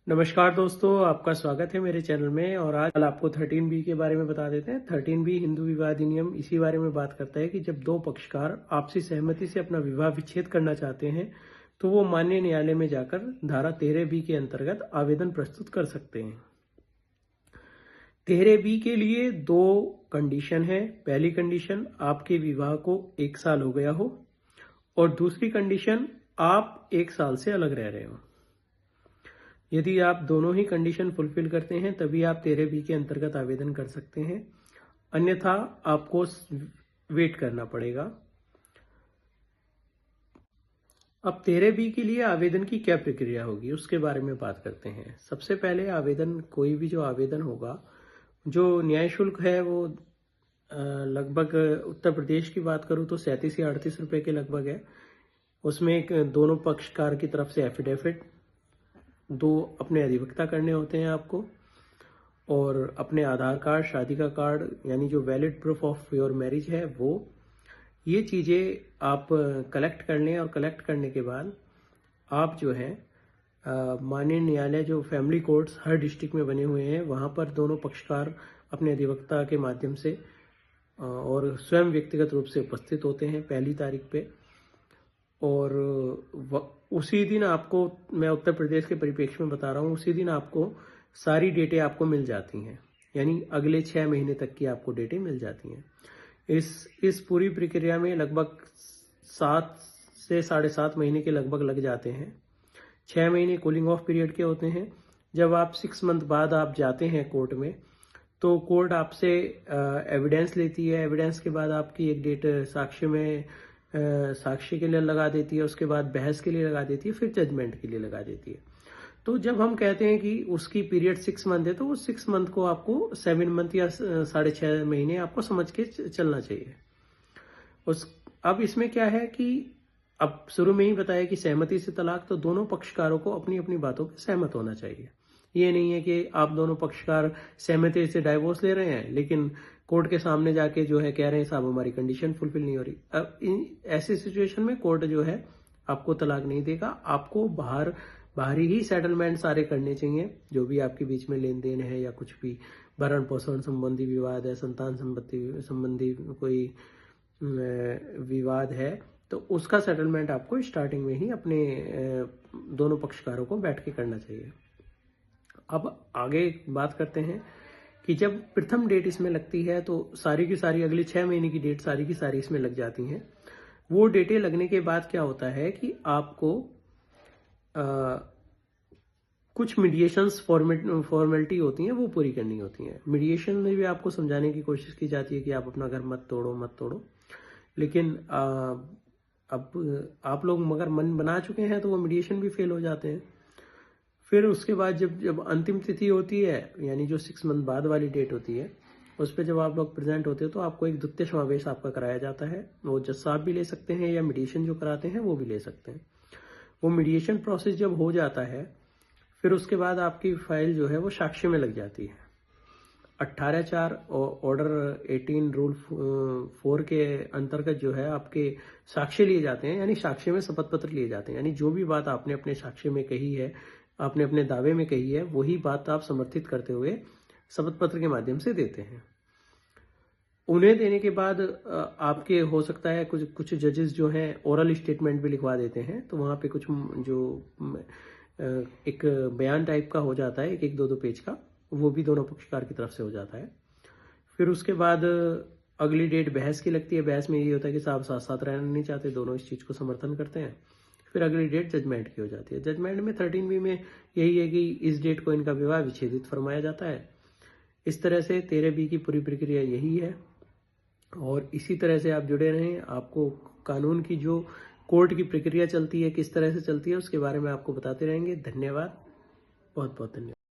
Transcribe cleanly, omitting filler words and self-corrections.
नमस्कार दोस्तों, आपका स्वागत है मेरे चैनल में। और आज आपको 13B के बारे में बता देते हैं। 13B हिंदू विवाह अधिनियम इसी बारे में बात करता है कि जब दो पक्षकार आपसी सहमति से अपना विवाह विच्छेद करना चाहते हैं तो वो माननीय न्यायालय में जाकर धारा 13B के अंतर्गत आवेदन प्रस्तुत कर सकते हैं। 13B के लिए दो कंडीशन है। पहली कंडीशन, आपके विवाह को 1 साल हो गया हो, और दूसरी कंडीशन, आप 1 साल से अलग रह रहे हो। यदि आप दोनों ही कंडीशन फुलफिल करते हैं तभी आप 13B के अंतर्गत आवेदन कर सकते हैं, अन्यथा आपको वेट करना पड़ेगा। अब 13B के लिए आवेदन की क्या प्रक्रिया होगी उसके बारे में बात करते हैं। सबसे पहले कोई भी जो आवेदन होगा, जो न्याय शुल्क है वो लगभग उत्तर प्रदेश की बात करूं तो 37 या 38 रुपए के लगभग है। उसमें एक दोनों पक्षकार की तरफ से एफिडेविट, 2 अपने अधिवक्ता करने होते हैं आपको, और अपने आधार कार्ड, शादी का कार्ड, यानी जो valid proof of your marriage है वो, ये चीज़ें आप कलेक्ट कर लें। और कलेक्ट करने के बाद आप जो है माननीय न्यायालय, जो फैमिली कोर्ट्स हर डिस्ट्रिक्ट में बने हुए हैं, वहाँ पर दोनों पक्षकार अपने अधिवक्ता के माध्यम से और स्वयं व्यक्तिगत रूप से उपस्थित होते हैं पहली तारीख पे। और उसी दिन आपको, मैं उत्तर प्रदेश के परिप्रेक्ष्य में बता रहा हूँ, उसी दिन आपको सारी डेटें आपको मिल जाती हैं, यानी अगले 6 महीने तक की आपको डेटें मिल जाती हैं। इस पूरी प्रक्रिया में लगभग 7 से 7.5 महीने के लगभग लग जाते हैं। 6 महीने कूलिंग ऑफ पीरियड के होते हैं। जब आप 6 मंथ बाद आप जाते हैं कोर्ट में, तो कोर्ट आपसे एविडेंस लेती है। एविडेंस के बाद आपकी एक डेट साक्ष्य के लिए लगा देती है, उसके बाद बहस के लिए लगा देती है, फिर जजमेंट के लिए लगा देती है। तो जब हम कहते हैं कि उसकी पीरियड 6 मंथ है, तो वो 6 मंथ को आपको 7 मंथ या 6.5 महीने आपको समझ के चलना चाहिए। अब इसमें क्या है कि अब शुरू में ही बताया कि सहमति से तलाक, तो दोनों पक्षकारों को अपनी अपनी बातों पर सहमत होना चाहिए। ये नहीं है कि आप दोनों पक्षकार सहमति से डाइवोर्स ले रहे हैं लेकिन कोर्ट के सामने जाके जो है कह रहे हैं साहब हमारी कंडीशन फुलफिल नहीं हो रही। अब ऐसी सिचुएशन में कोर्ट जो है आपको तलाक नहीं देगा। आपको बाहरी ही सेटलमेंट सारे करने चाहिए, जो भी आपके बीच में लेन देन है या कुछ भी भरण पोषण संबंधी विवाद है, संतान संबंधी कोई विवाद है, तो उसका सेटलमेंट आपको स्टार्टिंग में ही अपने दोनों पक्षकारों को बैठ के करना चाहिए। अब आगे बात करते हैं कि जब प्रथम डेट इसमें लगती है तो सारी की सारी अगली 6 महीने की डेट सारी की सारी इसमें लग जाती हैं। वो डेटें लगने के बाद क्या होता है कि आपको कुछ मीडिएशंस फॉर्मेलिटी होती हैं वो पूरी करनी होती हैं। मीडिएशन में भी आपको समझाने की कोशिश की जाती है कि आप अपना घर मत तोड़ो, लेकिन अब आप लोग मगर मन बना चुके हैं तो वो मीडिएशन भी फेल हो जाते हैं। फिर उसके बाद जब अंतिम तिथि होती है, यानी जो 6 मंथ बाद वाली डेट होती है, उस पर जब आप लोग प्रेजेंट होते हो तो आपको एक द्वितीय समावेश आपका कराया जाता है। वो जज साहब भी ले सकते हैं या मीडिएशन जो कराते हैं वो भी ले सकते हैं। वो मीडिएशन प्रोसेस जब हो जाता है, फिर उसके बाद आपकी फाइल जो है वो साक्ष्य में लग जाती है। 18(4) ऑर्डर 18 रूल 4 के अंतर्गत जो है आपके साक्ष्य लिए जाते हैं, यानी साक्ष्य में शपथ पत्र लिए जाते हैं। यानी जो भी बात आपने अपने साक्ष्य में कही है, आपने अपने दावे में कही है, वही बात आप समर्थित करते हुए शपथ पत्र के माध्यम से देते हैं। उन्हें देने के बाद आपके हो सकता है कुछ जजेस जो हैं ओरल स्टेटमेंट भी लिखवा देते हैं, तो वहाँ पे कुछ जो एक बयान टाइप का हो जाता है, एक 2 पेज का, वो भी दोनों पक्षकार की तरफ से हो जाता है। फिर उसके बाद अगली डेट बहस की लगती है। बहस में ये होता है कि साहब साथ साथ रहना नहीं चाहते, दोनों इस चीज़ को समर्थन करते हैं। फिर अगली डेट जजमेंट की हो जाती है। जजमेंट में 13B में यही है कि इस डेट को इनका विवाह विच्छेदित फरमाया जाता है। इस तरह से 13B की पूरी प्रक्रिया यही है। और इसी तरह से आप जुड़े रहें। आपको कानून की जो कोर्ट की प्रक्रिया चलती है, किस तरह से चलती है, उसके बारे में आपको बताते रहेंगे। धन्यवाद, बहुत बहुत धन्यवाद।